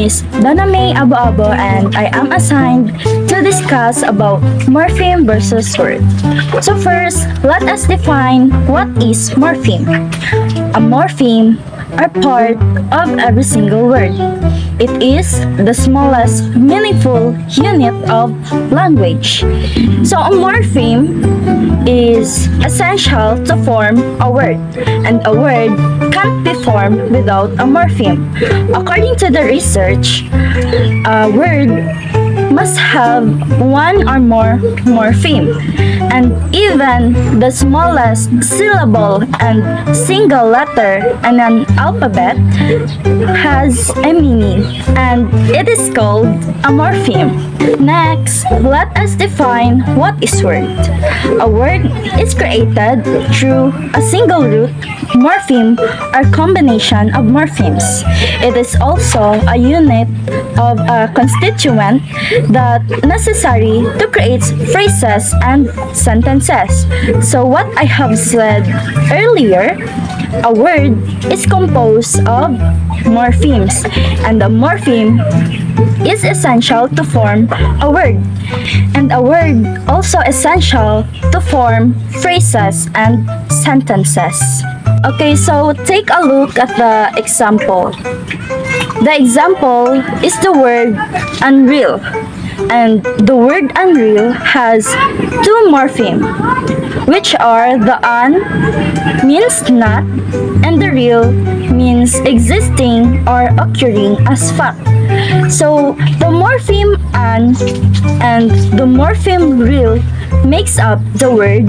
is Doname Abo and I am assigned to discuss about morpheme versus word. So first, let us define what is morpheme. A morpheme are part of every single word. It is the smallest meaningful unit of language. So a morpheme is essential to form a word, and a word can't be formed without a morpheme. According to the research, a word must have one or more morpheme, and even the smallest syllable and single letter in an alphabet has a meaning, and it is called a morpheme. Next, let us define what is word. A word is created through a single root, morpheme, or combination of morphemes. It is also a unit of a constituent that necessary to create phrases and sentences. So what I have said earlier, a word is composed of morphemes, and a morpheme is essential to form a word, and a word also essential to form phrases and sentences. Okay, so take a look at the example. The example is the word unreal, and the word unreal has two morphemes, which are the un means not and the real means existing or occurring as fact. So the morpheme un and the morpheme real makes up the word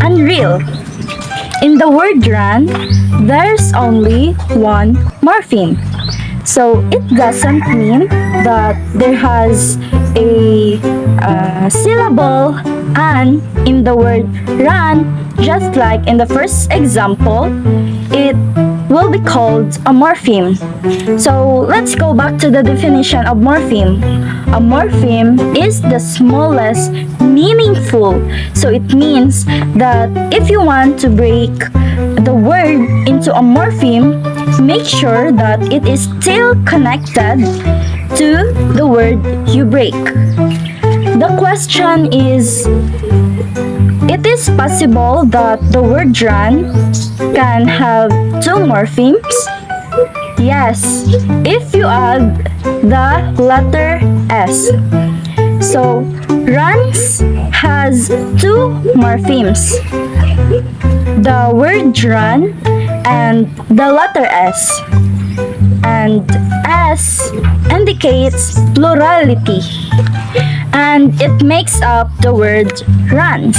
unreal. In the word run, there's only one morpheme. So it doesn't mean that there has a syllable "an" in the word run, just like in the first example, it will be called a morpheme. So let's go back to the definition of morpheme. A morpheme is the smallest meaningful. So it means that if you want to break the word into a morpheme, make sure that it is still connected to the word you break. The question is, it is possible that the word run can have two morphemes? Yes, if you add the letter S. So, runs has two morphemes, the word run and the letter S. And S indicates plurality, and it makes up the word runs.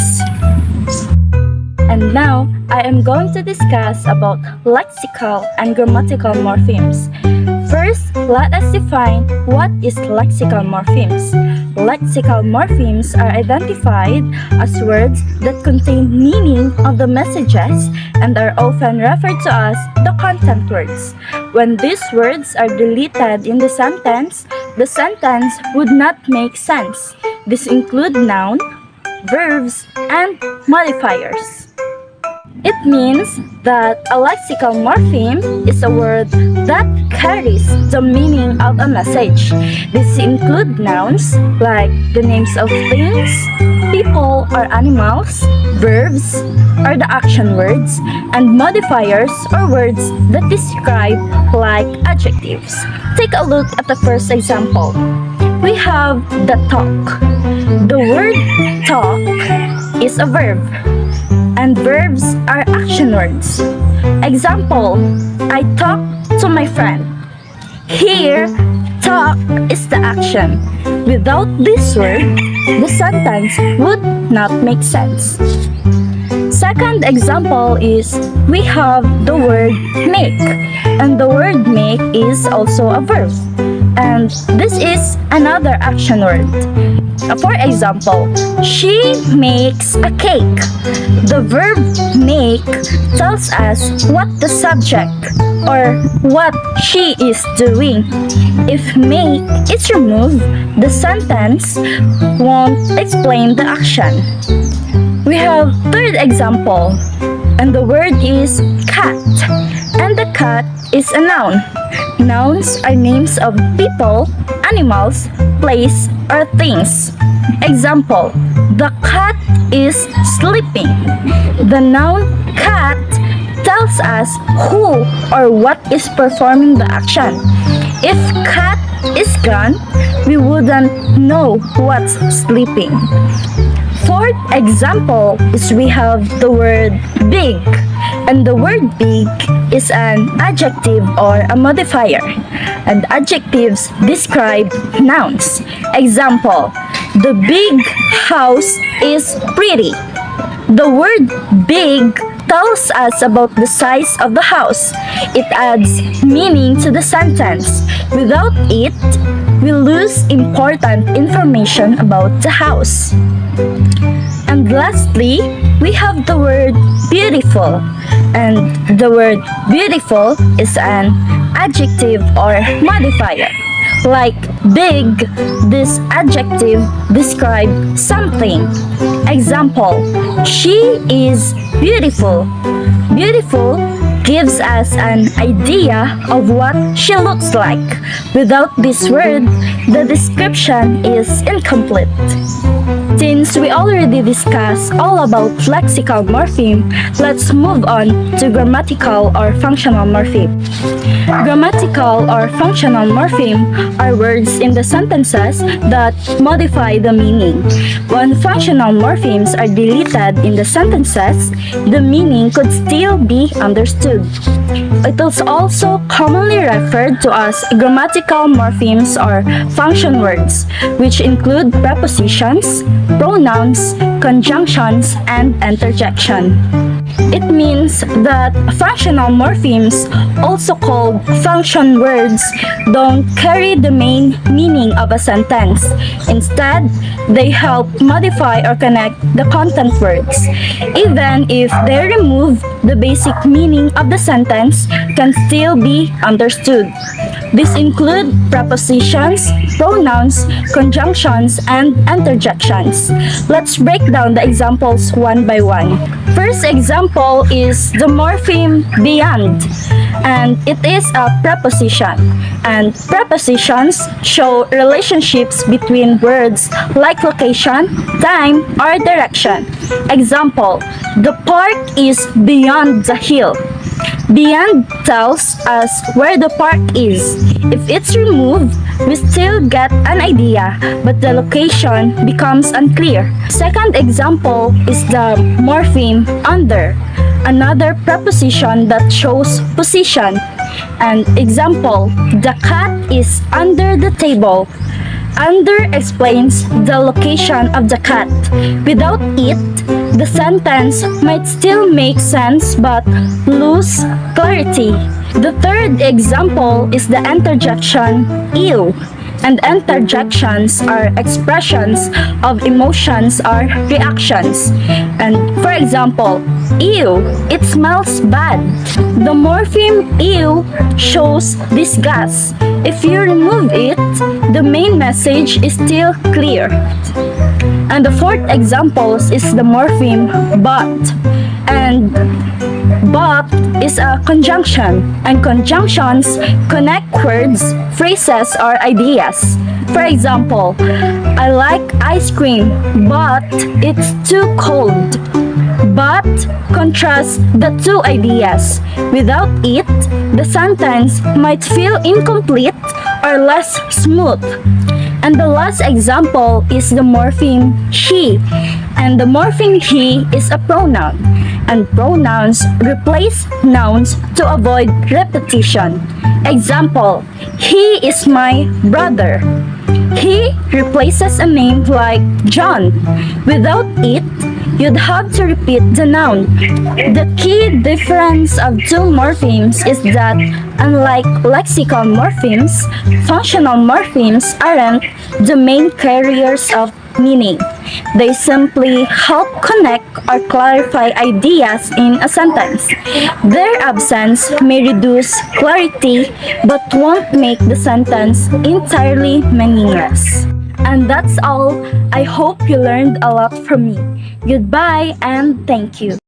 And now, I am going to discuss about lexical and grammatical morphemes. First, let us define what is lexical morphemes. Lexical morphemes are identified as words that contain meaning of the messages and are often referred to as the content words. When these words are deleted in the sentence would not make sense. These include noun, verbs, and modifiers. It means that a lexical morpheme is a word that carries the meaning of a message. These include nouns like the names of things, people or animals, verbs or the action words, and modifiers or words that describe like adjectives. Take a look at the first example. We have the talk. The word talk is a verb, and verbs are action words. Example, I talk to my friend. Here, talk is the action. Without this word, the sentence would not make sense. Second example is we have the word make, and the word make is also a verb, and this is another action word. For example, she makes a cake. The verb make tells us what the subject or what she is doing. If make is removed, the sentence won't explain the action. We have third example, and the word is cat, and the cat is a noun. Nouns are names of people, animals, place, or things. Example, the cat is sleeping. The noun cat tells us who or what is performing the action. If cat is gone, we wouldn't know what's sleeping. Fourth example is we have the word big, and the word big is an adjective or a modifier, and adjectives describe nouns. Example, the big house is pretty. The word big tells us about the size of the house. It adds meaning to the sentence. Without it, we lose important information about the house. And lastly, we have the word beautiful. And the word beautiful is an adjective or modifier. Like big, this adjective describes something. Example, she is beautiful. Beautiful gives us an idea of what she looks like. Without this word, the description is incomplete. Since we already discussed all about lexical morpheme, let's move on to grammatical or functional morpheme. Grammatical or functional morpheme are words in the sentences that modify the meaning. When functional morphemes are deleted in the sentences, the meaning could still be understood. It is also commonly referred to as grammatical morphemes or function words, which include prepositions, pronouns, conjunctions, and interjection. It means that functional morphemes, also called function words, don't carry the main meaning of a sentence. Instead, they help modify or connect the content words. Even if they remove the basic meaning of the sentence, can still be understood. These include prepositions, pronouns, conjunctions, and interjections. Let's break down the examples one by one. First example is the morpheme beyond, and it is a preposition. And prepositions show relationships between words like location, time, or direction. Example, the park is beyond the hill. Beyond tells us where the park is. If it's removed, we still get an idea, but the location becomes unclear. Second example is the morpheme under, another preposition that shows position. And example, the cat is under the table. Under explains the location of the cat. Without it, the sentence might still make sense but lose clarity. The third example is the interjection ew. And interjections are expressions of emotions or reactions. And for example, ew, it smells bad. The morpheme ew shows disgust. If you remove it, the main message is still clear. And the fourth example is the morpheme but. And but is a conjunction, and conjunctions connect words, phrases, or ideas. For example, I like ice cream, but it's too cold. But contrasts the two ideas. Without it, the sentence might feel incomplete or less smooth. And the last example is the morpheme he. And the morpheme he is a pronoun. And pronouns replace nouns to avoid repetition. Example, he is my brother. He replaces a name like John. Without it, you'd have to repeat the noun. The key difference of two morphemes is that unlike lexical morphemes, functional morphemes aren't the main carriers of meaning. They simply help connect or clarify ideas in a sentence. Their absence may reduce clarity but won't make the sentence entirely meaningless. And that's all. I hope you learned a lot from me. Goodbye and thank you.